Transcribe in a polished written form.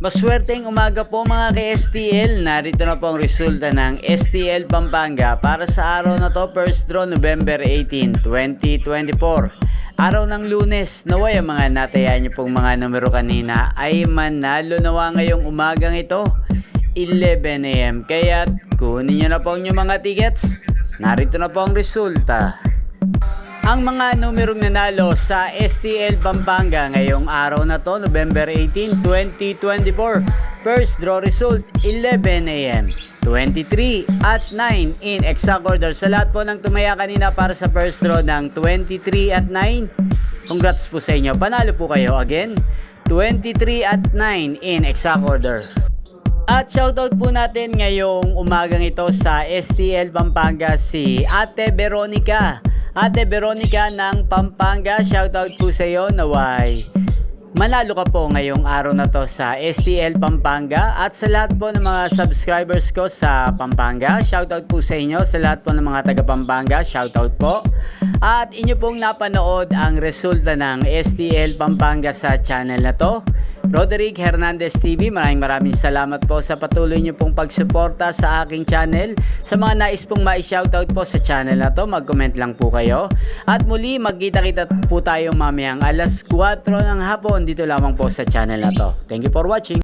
Maswerteng umaga po mga ka-STL. Narito na po ang resulta ng STL Pampanga para sa araw na to, first draw November 18, 2024. Araw ng Lunes. Naway ang mga natayaan niyo pong mga numero kanina ay manalo nawa ngayong umagang ito, 11 AM. Kaya kunin niyo na po ang inyong mga tickets. Narito na po ang resulta. Ang mga numerong nanalo sa STL Pampanga ngayong araw na to, November 18, 2024. First draw result, 11 AM, 23 at 9 in exact order. Sa lahat po ng tumaya kanina para sa first draw ng 23 at 9, congrats po sa inyo. Panalo po kayo again, 23 at 9 in exact order. At shoutout po natin ngayong umagang ito sa STL Pampanga si Ate Veronica. Ate Veronica ng Pampanga, shoutout po sa iyo. Naway manalo ka po ngayong araw na to sa STL Pampanga. At sa lahat po ng mga subscribers ko sa Pampanga, shoutout po sa inyo. Sa lahat po ng mga taga Pampanga, shoutout po. At inyo pong napanood ang resulta ng STL Pampanga sa channel na to, Roderick Hernandez TV. Maraming salamat po sa patuloy nyo pong pagsuporta sa aking channel. Sa mga nais pong ma-shoutout po sa channel na to, mag-comment lang po kayo. At muli, magkita-kita po tayo mamayang alas 4 ng hapon dito lamang po sa channel na to. Thank you for watching.